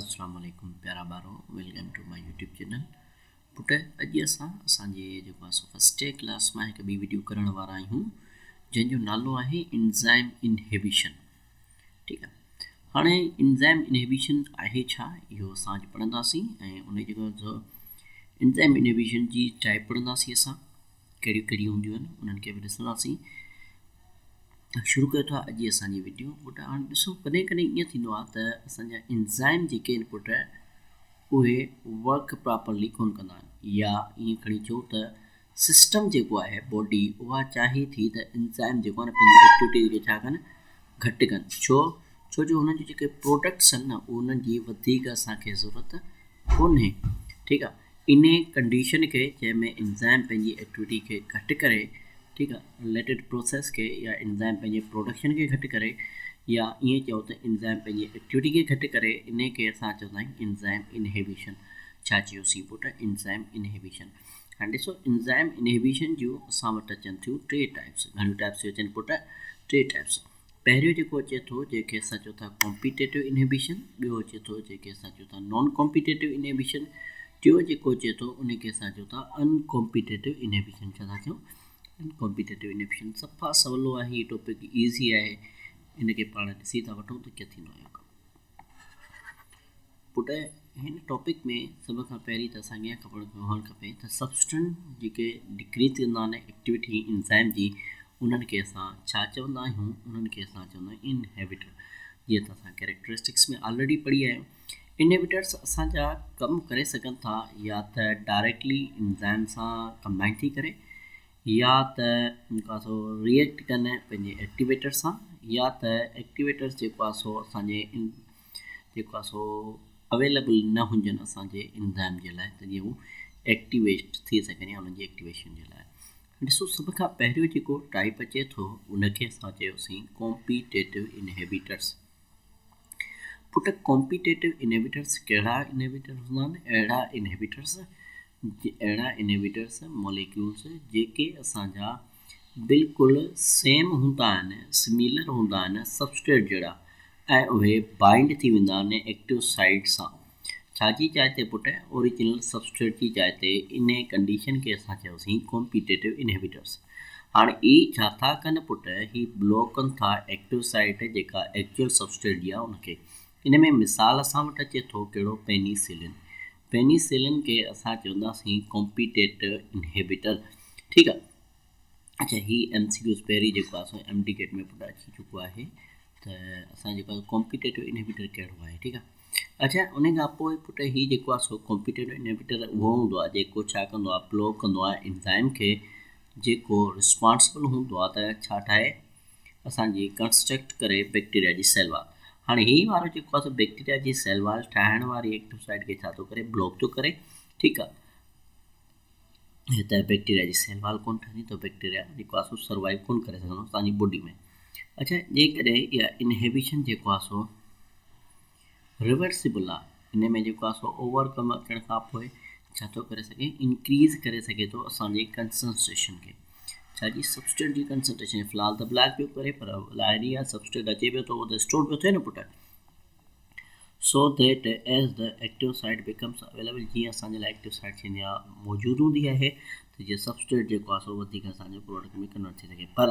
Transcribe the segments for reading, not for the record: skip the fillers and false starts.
अस्सलाम वालेकुम प्यारा ॿारो, welcome to my YouTube channel. पुट अॼु असांजे जेको आहे फस्ट डे क्लास में हिकु ॿी वीडियो करण वारा आहियूं जंहिंजो नालो आहे एंजाइम इनहिबिशन। ठीकु आहे, हाणे एंजाइम इनहिबिशन आहे छा इहो असां अॼु पढ़ंदासीं ऐं उन जेको एंजाइम इनहिबिशन जी टाइप पढ़ंदासीं। असां कहिड़ियूं कहिड़ियूं हूंदियूं आहिनि उन्हनि खे बि ॾिसंदासीं। शुरू कयो था अॼु असांजी वीडियो। पुट हाणे ॾिसो, कॾहिं कॾहिं ईअं थींदो आहे त असांजा एंजाइम जेके आहिनि पुट उहे वर्क प्रॉपरली कोन कंदा आहिनि, या ईअं खणी चओ त सिस्टम जेको आहे बॉडी उहा चाहे थी त एंजाइम जेको आहे न पंहिंजी एक्टिविटी खे छा कनि, घटि कनि। छो जो हुननि जी जेके प्रोडक्ट्स आहिनि न उन्हनि जी वधीक असांखे ज़रूरत कोन्हे। ठीकु आहे, इन कंडीशन खे जंहिंमें एंजाइम पंहिंजी एक्टिविटी खे घटि करे, ठीकु आहे, रिलेटेड प्रोसेस खे या एंजाइम पंहिंजे प्रोडक्शन खे घटि करे, या ईअं चओ त एंजाइम पंहिंजी एक्टिविटी खे घटि करे, इन खे असां चवंदा आहियूं एंजाइम इनहिबिशन। छा चयोसीं पुट? Enzyme inhibition. हाणे ॾिसो, एंजाइम इनहिबिशन जूं असां वटि अचनि थियूं टे टाइप्स। घणियूं टाइप्स अचनि पुट? टे टाइप्स। पहिरियों जेको अचे थो जंहिंखे असां चऊं था कॉम्पिटेटिव इनहिबिशन, ॿियो अचे थो जंहिंखे असां चऊं था नॉन कॉम्पिटेटिव इनहिबिशन, टियों जेको अचे थो उनखे असां चऊं था अनकॉम्पिटेटिव इनहिबिशन। छा था चऊं? Competitive inhibition. सफ़ा सवलो आहे, हीअ टॉपिक ईज़ी आहे, इनखे पाण ॾिसी था वठूं त कीअं थींदो आहे कमु। पुट हिन टॉपिक में सभ खां पहिरीं त असांखे ख़बर हुअणु खपे त सबस्टेंस जेके डिक्रीज़ कंदा आहिनि एक्टिविटी एंजाइम जी, उन्हनि खे असां छा चवंदा आहियूं? उन्हनि खे असां चवंदा आहियूं इनहिबिटर। जीअं त असां कैरेक्टरिस्टिक्स में ऑलरेडी पढ़ी आहे। इनहिबिटर्स असांजा कमु करे सघनि था या त डायरेक्टली एंजाइम सां कंबाइन थी करे, या त रिएक्ट कनि पंहिंजे एक्टिवेटर सां, या त एक्टिवेटर्स जेको आहे सो असांजे जेको आहे सो अवेलेबल न हुजनि असांजे एंजाइम जे लाइ, त जीअं हू एक्टिवेट थी सघनि या उन्हनि जी एक्टिवेशन जे लाइ। ॾिसो, सभ खां पहिरियों जेको टाइप अचे थो उनखे असां चयोसीं कॉम्पिटेटिव इनहिबिटर्स। पुट कॉम्पिटेटिव इनहिबिटर्स कहिड़ा इनहिबिटर हूंदा आहिनि? अहिड़ा इनहिबिटर्स मॉलिक्यूल्स जेके असांजा बिल्कुलु सेम हूंदा आहिनि, सिमिलर हूंदा आहिनि सबस्ट्रेट जहिड़ा, ऐं उहे बाइंड थी वेंदा आहिनि एक्टिव साइट सां। छाजी जाइ ते पुट? ओरिजिनल सबस्ट्रेट जी जाइ ते। इन कंडीशन खे असां चयोसीं कॉम्पिटेटिव इनहिबिटर्स। हाणे ई छा था कनि पुट? ही ब्लॉक कनि था एक्टिव साइट जेका एक्चुअल सबस्ट्रेट जी आहे उनखे। इन में मिसाल असां वटि अचे थो कहिड़ो? पेनिसिलिन। पेनिसिलिन खे असां चवंदासीं कॉम्पिटेटिव इनहिबिटर। ठीकु आहे। अच्छा, हीअ MCQs पहिरीं जेको आहे सो MD गेट में पुट अची चुको आहे त असां जेको आहे कॉम्पिटेटिव इनहिबिटर कहिड़ो आहे। ठीकु आहे। अच्छा, उन खां पोइ पुट हीअ जेको आहे सो कॉम्पिटेटिव इनहिबिटर उहो हूंदो आहे जेको छा कंदो आहे? ब्लॉक कंदो आहे एंजाइम खे, जेको रिस्पॉन्सिबल हूंदो आहे त छा ठाहे? असांजी कंस्ट्रक्ट करे बैक्टीरिया जी सेल वॉल। हाणे हीअ वारो जेको आहे बैक्टीरिया जी सेल वॉल ठाहिण वारी एक्टिव साइट खे छा थो करे? ब्लॉक थो करे। ठीकु आहे, त बैक्टीरिया जी सेल वॉल कोन ठहंदी, त बैक्टीरिया जेको आहे सो सर्वाइव कोन करे सघंदो तव्हांजी बॉडी में। अच्छा, जेकॾहिं इहा इनहिबिशन जेको आहे सो रिवर्सिबल आहे, इन में जेको आहे सो ओवरकम अचण खां पोइ छा थो करे सघे? इंक्रीज़ करे सघे थो असांजे कंसंट्रेशन खे। छाजी? सबस्ट्रेट जी कंसंट्रेशन। फ़िलहाल त ब्लैक पियो करे, पर ॿाहिरि आहे सबस्ट्रेट अचे पियो थो, उहो त स्टोर पियो थिए न पुट। So that as the active site becomes available, जीअं असांजे लाइ एक्टिव साइट थींदी आहे, मौजूदु हूंदी आहे, त जीअं सबस्ट्रेट जेको आहे सो वधीक असांजे प्रोडक्ट में कन्वर्ट थी सघे। पर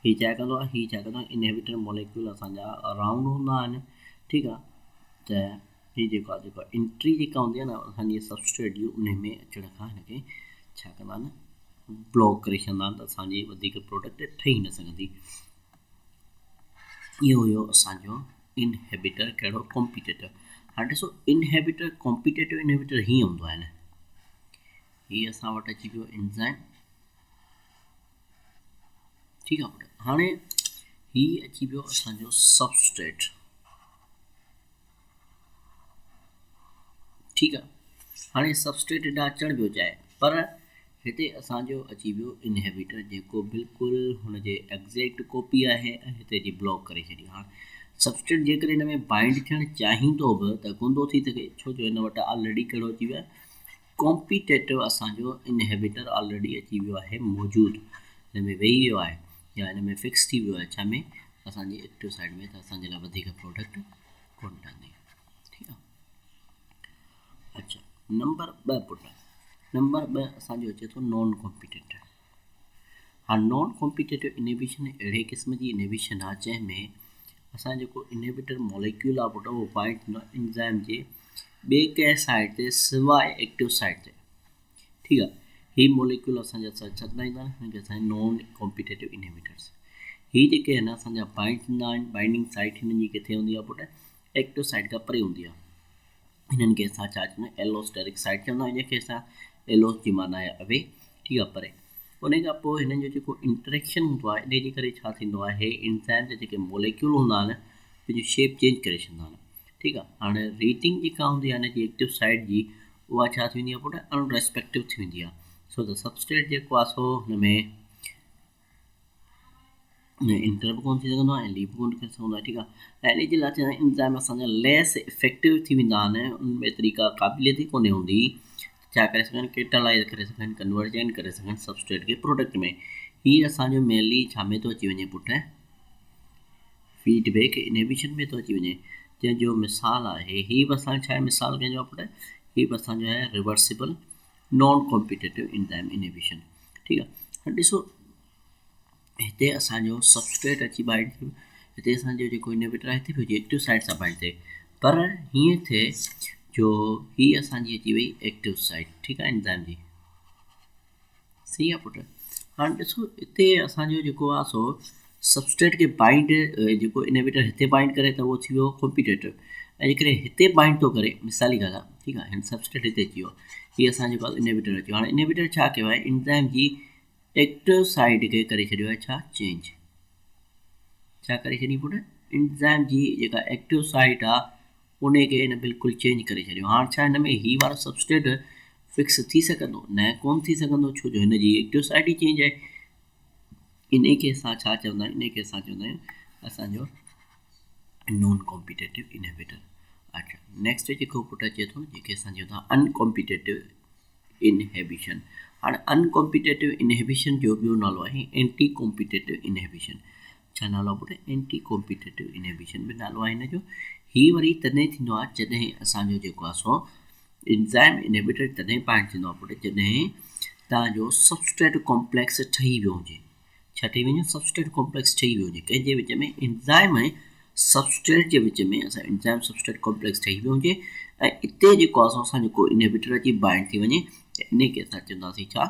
हीअ छा कंदो आहे? हीअ छा कंदो आहे? इनहिबिटर मॉलिक्यूल असांजा राउंड हूंदा आहिनि। ठीकु आहे, त हीअ जेको आहे एंट्री जेका हूंदी आहे न असांजी सबस्ट्रेट जी, उन में अचण खां हिनखे छा कंदा आहिनि? ब्लॉक करे छॾंदा आहिनि, त असांजी वधीक प्रोडक्ट ठही न सघंदी। इहो हुयो असांजो इनहिबिटर कहिड़ो? कॉम्पिटेटिव। हाणे ॾिसो, इनहिबिटर कॉम्पिटेटिव इनहिबिटर हीअं हूंदो आहे न, हीअ असां वटि अची वियो एंजाइम। ठीकु आहे। हाणे हीअ अची वियो असांजो सबस्ट्रेट। ठीकु आहे। हाणे सबस्ट्रेट हेॾा अचणु पियो चाहे, पर हिते असांजो अची वियो इनहिबिटर जेको बिल्कुलु हुनजे एग्ज़ैक्ट कॉपी आहे, ऐं हिते जी ब्लॉक करे छॾी। हाणे सबस्ट्रेट जेकॾहिं हिन में बाइंड थियणु चाहींदो बि त कोन थो थी सघे, छो जो हिन वटि ऑलरेडी कहिड़ो अची वियो आहे? कॉम्पिटेटिव असांजो इनहिबिटर ऑलरेडी अची वियो आहे, मौजूदु हिन में वेही वियो आहे, या हिन में फिक्स थी वियो आहे। छा में? असांजी एक्टिव साइड में, त असांजे लाइ वधीक प्रोडक्ट कोन ठहंदी। ठीकु आहे। नंबर 2 पुट नंबर 2 असांजो अचे थो नॉन कॉम्पिटेटिव। हाणे नॉन कॉम्पिटेटिव इनहिबिशन अहिड़े क़िस्म जी इनहिबिशन आहे जंहिंमें असां जेको इनहिबिटर मॉलिक्यूल आहे पुट उहो बाइंड थींदो आहे एंजाइम जे ॿिए कंहिं साइड ते सवाइ एक्टिव साइड ते। ठीकु आहे, हीअ मॉलिक्यूल असांजा छा ॿुधाईंदा आहिनि हिनखे असांजा नॉन कॉम्पिटेटिव इनहिबिटर्स। हीअ जेके आहिनि असांजा बाइंड थींदा आहिनि, बाइंडिंग साइट हिननि जी किथे हूंदी आहे पुट, एक्टिव साइट खां परे हूंदी आहे। हिननि खे असां छा चवंदा आहियूं, एलोस्टेरिक साइट चवंदा आहियूं, जंहिंखे असां एलोस जी माना आहे अवे, ठीकु आहे, परे। उन खां पोइ हिननि जो जेको इंटरेक्शन हूंदो आहे इन जे करे छा थींदो आहे, हे एंजाइम जा जेके मॉलिक्यूल हूंदा आहिनि पंहिंजी शेप चेंज करे छॾींदा आहिनि। ठीकु आहे, हाणे रेटिंग जेका हूंदी आहे हिन जी एक्टिव साइट जी उहा छा थी वेंदी आहे पुट, अनरेस्पेक्टिव थी वेंदी आहे। सो त सबस्ट्रेट जेको आहे सो हुन में इंटर बि कोन थी सघंदो आहे ऐं लीव कोन करे सघंदो आहे। ठीकु आहे, ऐं इन जे लाइ चवंदा आहिनि एंजाइम असांजा लेस इफेक्टिव थी वेंदा आहिनि, उनमें तरीक़ा क़ाबिलियत ई कोन हूंदी छा करे सघनि, कैटालाइज़ करे सघनि, कन्वर्जन करे सघनि सबस्ट्रेट खे प्रोडक्ट में। हीअ असांजो मेनली छा में थो अची वञे पुट, फीडबैक इनहिबिशन में थो अची वञे, जंहिंजो मिसाल आहे हीअ बि असांजो छा आहे, मिसाल कंहिंजो आहे पुट, हीअ बि असांजो आहे reversible non competitive enzyme inhibition. ठीकु आहे, हाणे ॾिसो हिते असांजो सबस्ट्रेट अची बाइंड थियो, हिते असांजो जेको इनहिबिटर आहे हिते बि हुजे एक्टिव साइड सां बाइंड थिए, पर हीअं थिए जो हीअ असांजी अची वई एक्टिव साइड। ठीकु आहे, एंजाइम जी सही आहे पुट। हाणे ॾिसो हिते असांजो जेको आहे सो सबस्ट्रेट खे बाइंड जेको इनहिबिटर हिते बाइंड करे त उहो थी वियो कॉम्पिटेटिव, ऐं जेकॾहिं हिते बाइंड थो करे, मिसाली ॻाल्हि आहे, ठीकु आहे, हिन सबस्ट्रेट हिते अची वियो, हीअ असांजो जेको इनहिबिटर अची वियो। हाणे इनहिबिटर छा कयो आहे, एंजाइम जी एक्टिव साइड खे करे छॾियो आहे छा, चेंज। छा करे छॾी पुट, एंजाइम जी जेका एक्टिव साइट आहे उनखे हिन बिल्कुलु चेंज करे छॾियो। हाणे छा हिन में हीअ वारो सबस्ट्रेट फिक्स थी सघंदो, न कोन थी सघंदो, छो जो हिन जी एक्टिव साइट ई चेंज आहे। इन खे असां छा चवंदा आहियूं, इन खे असां चवंदा आहियूं असांजो नॉन कॉम्पिटेटिव इनहिबिटर। अच्छा, नेक्स्ट जेको पुट अचे थो, जेके असां चवंदा अनकॉम्पिटेटिव इनहिबिशन। हाणे अनकॉम्पिटेटिव इनहिबिशन जो ॿियो नालो आहे एंटी कॉम्पिटेटिव इनहिबिशन। छा नालो आहे पुट, एंटी कॉम्पिटेटिव इनहिबिशन बि नालो आहे हिन जो। हीअ वरी तॾहिं थींदो आहे जॾहिं असांजो जेको आहे सो एंजाइम इनहिबिटर तॾहिं बाइंड थींदो आहे पुट जॾहिं तव्हांजो सबस्ट्रेट कॉम्प्लेक्स ठही वियो हुजे। छा ठही वञे, सबस्ट्रेट कॉम्प्लेक्स ठही वियो हुजे, कंहिंजे विच में, एंजाइम ऐं सबस्ट्रेट जे विच में असां एंजाइम सबस्ट्रेट कॉम्प्लेक्स ठही वियो हुजे, ऐं हिते जेको आहे असां जेको इनहिबिटर अची बाइंड थी वञे, इन खे असां चवंदासीं छा,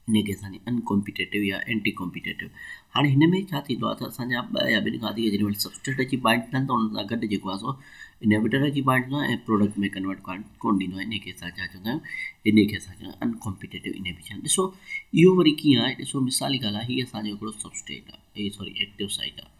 इन खे असांजी अनकॉम्पिटेटिव या एंटी कॉम्पिटेटिव। हाणे हिन में छा थींदो आहे त असांजा ॿ या ॿिनि खां वधीक जेॾी महिल सबस्ट्रेट अची बाइंड थियनि त उन सां गॾु जेको आहे सो इनहिबिटर अची बाइंड थींदो आहे ऐं प्रोडक्ट में कन्वर्ट कोन ॾींदो आहे। इन खे असां छा चवंदा आहियूं, इन खे असां चवंदा आहियूं अनकॉम्पिटेटिव इनहिबिशन। ॾिसो इहो वरी कीअं आहे, ॾिसो मिसाली ॻाल्हि आहे, हीअ असांजो हिकिड़ो सबस्ट्रेट आहे, सॉरी एक्टिव साइट आहे।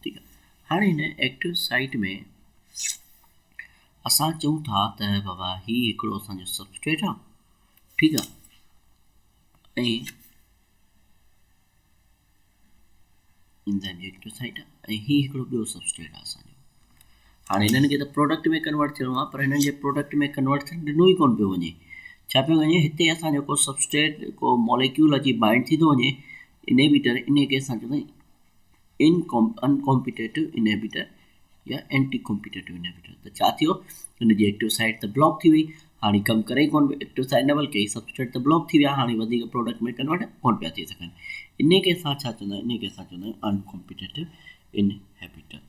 ठीकु आहे, हाणे हिन एक्टिव साइट में असां चऊं था त बाबा हीअ हिकिड़ो असांजो सबस्ट्रेट आहे, ठीकु आहे, ऐं एंजाइम जी एक्टिव साइट आहे, ऐं हीअ हिकिड़ो ॿियो सबस्ट्रेट आहे असांजो। हाणे हिननि खे त प्रोडक्ट में कन्वर्ट थियणो आहे, पर हिननि जे प्रोडक्ट में कन्वर्ट थियणु ॾिनो ई कोन पियो वञे। छा पियो वञे, हिते असां जेको सबस्ट्रेट को मॉलिक्यूल अची बाइंड थी थो वञे, इनहिबिटर, इन खे असां चवंदा आहियूं अनकॉम्पिटेटिव इनहिबिटर या एंटी कॉम्पिटेटिव इनहिबिटर। त छा थियो, हिन जी एक्टिव साइट त ब्लॉक थी वई, हाणे कमु करे ई कोन, एक्टिव साइट न बल्कि सबस्ट्रेट त ब्लॉक थी विया, हाणे वधीक प्रोडक्ट में कन्वर्ट कोन पिया थी सघनि। इन खे असां छा चवंदा आहियूं, इन खे असां चवंदा आहियूं अनकॉम्पिटेटिव इनहिबिटर।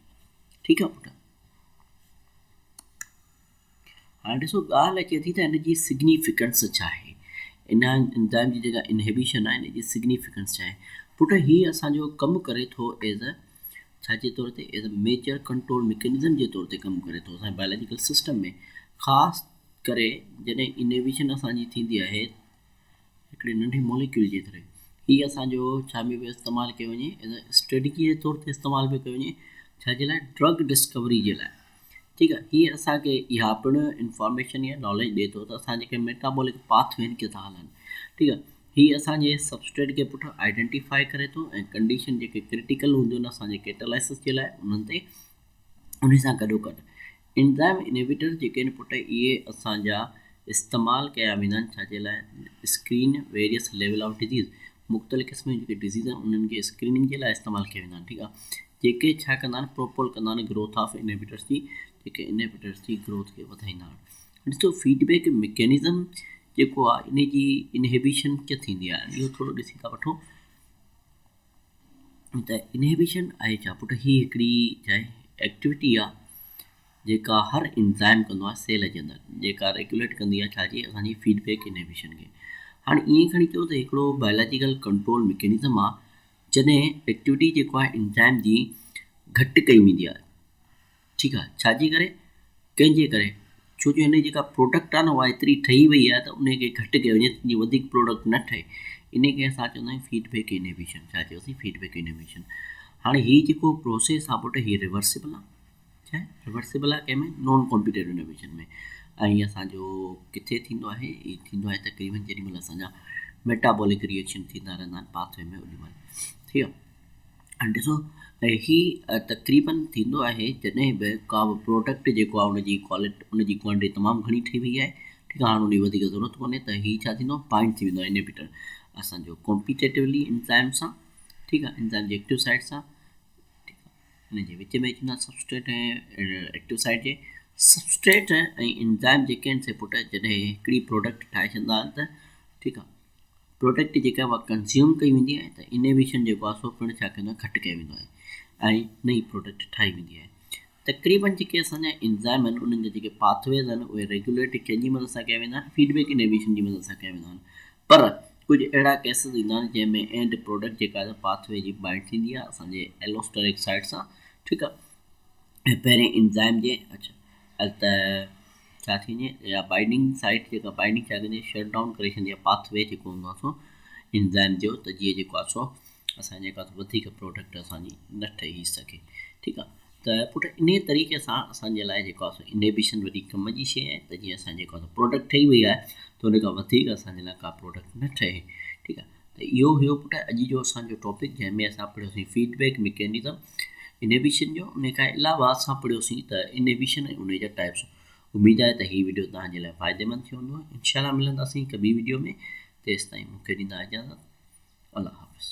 ठीकु आहे पुट। हाणे ॾिसो ॻाल्हि अचे थी त हिन जी सिग्निफिकेंस छा आहे, इन एंजाइम जी जेका इनहिबिशन आहे इन जी सिग्निफिकेंस छा आहे पुट। हीअ असांजो कमु करे थो एज़ अ छा जे तौर ते, as a major control mechanism जे तौर ते कमु करे थो असांजे बायोलॉजिकल सिस्टम में। ख़ासि करे जॾहिं इनहिबिशन असांजी थींदी आहे हिकिड़े नंढे मॉलिक्यूल जे तरह, हीअ असांजो छा में बि इस्तेमालु कयो वञे, एज़ अ स्ट्रेटजी जे तौर ते इस्तेमालु बि कयो वञे, छा जे लाइ, ड्रग डिस्कवरी जे लाइ। ठीकु आहे, हीअ असांखे इहा पिणु इंफॉर्मेशन या नॉलेज ॾिए थो त असां जेके मेटाबॉलिक पाथवे आहिनि किथां हलनि। ठीकु आहे, हीअ असांजे सबस्ट्रेट खे पुठि आइडेंटिफाई करे थो ऐं कंडीशन जेके क्रिटिकल हूंदियूं आहिनि असांजे कैटालाइसिस जे लाइ उन्हनि ते, उन सां गॾोगॾु एंजाइम इनहिबिटर जेके आहिनि पुट, इहे असांजा इस्तेमालु कया वेंदा आहिनि छा जे लाइ, screen various level of disease, मुख़्तलिफ़ क़िस्म जी जेके डिज़ीज़ आहिनि उन्हनि खे स्क्रीनिंग जे लाइ इस्तेमालु कया वेंदा आहिनि। ठीकु आहे, जेके छा कंदा आहिनि, प्रोपोल कंदा आहिनि ग्रोथ ऑफ इनहिबिटर्स जी, जेके इनहिबिटर्स जी ग्रोथ खे वधाईंदा आहिनि। ॾिसो फीडबैक मैकेनिज़म जेको आहे इन जी इनहिबिशन कीअं थींदी आहे इहो थोरो ॾिसी था वठो। त इनहिबिशन आहे छा पुट, ही हिकिड़ी छा आहे एक्टिविटी आहे जेका हर इंज़ाइम कंदो आहे सेल जे अंदरि, जेका रेगुलेट कंदी आहे छाजी असांजी फीडबैक इनहिबिशन खे। हाणे ईअं खणी चओ त हिकिड़ो बायोलॉजिकल कंट्रोल मैकेनिज़म आहे जॾहिं एक्टिविटी जेको आहे इंज़ाइम जी घटि कई वेंदी आहे, ठीकु आहे, छाजे करे, कंहिंजे करे, छो जो हिन जी जेका प्रोडक्ट आहे न उहा एतिरी ठही वई आहे त उनखे घटि कयो वञे जीअं वधीक प्रोडक्ट न ठहे, इन खे असां चवंदा आहियूं फीडबैक इनहिबिशन। छा चयोसीं, फीडबैक इनहिबिशन। हाणे हीअ जेको प्रोसेस आहे पुट हीअ रिवर्सिबल आहे, छा आहे रिवर्सिबल आहे कंहिंमें, नॉन कॉम्पिटेटिव इनहिबिशन में। ऐं असांजो किथे थींदो आहे, हीअ थींदो आहे तक़रीबन जेॾी महिल असांजा मेटाबॉलिक रिएक्शन थींदा रहंदा आहिनि पाथवे में ओॾी महिल, ठीकु आहे। हाणे ॾिसो हीअ तक़रीबन थींदो आहे जॾहिं बि का बि प्रोडक्ट जेको आहे उनजी उनजी क्वांटिटी तमामु घणी ठही वई आहे, ठीकु आहे, हाणे उनजी वधीक ज़रूरत कोन्हे, त हीअ छा थींदो, बाइंड थी वेंदो आहे इनहिबिटर असांजो कॉम्पिटेटिवली इंज़ाइम सां, ठीकु आहे, इंज़ाइम जे एक्टिव साइड सां, ठीकु आहे। हिन जे विच में थींदा सबस्ट्रेट ऐं एक्टिव साइड जे। सबस्ट्रेट ऐं इंज़ाइम जेके आहिनि से पुट जॾहिं हिकिड़ी प्रोडक्ट ठाहे छॾंदा आहिनि त, ठीकु आहे, प्रोडक्ट जेका उहा कंज़्यूम कई वेंदी आहे त इनहिबिशन जेको आहे सो पिणु छा कंदो आहे, घटि कयो वेंदो आहे ऐं नई प्रोडक्ट ठाही वेंदी आहे। तक़रीबन जेके असांजा इंज़ाइम आहिनि उन्हनि जा जेके पाथवेज़ आहिनि उहे रेगुलेट कंहिंजी मदद सां कया वेंदा आहिनि, फीडबैक इनहिबिशन जी मदद सां कया वेंदा आहिनि। पर कुझु अहिड़ा केसिस ईंदा आहिनि जंहिंमें एंड प्रोडक्ट जेका आहे पाथवे जी बाइंड थींदी आहे असांजे एलोस्टेरिक साइड सां, ठीकु आहे, ऐं पहिरें इंज़ाइम जे अच्छा त छा थींदी या बाइंडिंग साइट जेका बाइंडिंग छा कंदी, शट डाउन करे छॾींदी आहे पाथवे जेको हूंदो आहे सो इंज़ाइम जो, त जीअं जेको आहे सो असांजे जेका वधीक प्रोडक्ट असांजी न ठही सघे, ठीकु आहे। त पुट इन तरीक़े सां असांजे लाइ जेको आहे सो इनहिबिशन वॾी कम जी शइ आहे, त जीअं असांजे जेको आहे प्रोडक्ट ठही वई आहे त उन खां वधीक असांजे लाइ का प्रोडक्ट न ठहे, ठीकु आहे। त इहो हुयो पुट अॼु जो असांजो टॉपिक, जंहिंमें असां पढ़ियोसीं फीडबैक मैकेनिज़म इनहिबिशन जो। उन खां अलावा असां पढ़ियोसीं त इनहिबिशन ऐं उन जा टाइप्स। उमेदु आहे त हीअ वीडियो तव्हांजे लाइ फ़ाइदेमंद थियो हूंदो। इंशाअल्लाह मिलंदासीं हिकु ॿी वीडियो में, तेसिताईं मूंखे ॾींदा इजाज़त। अल्लाह हाफ़िज़।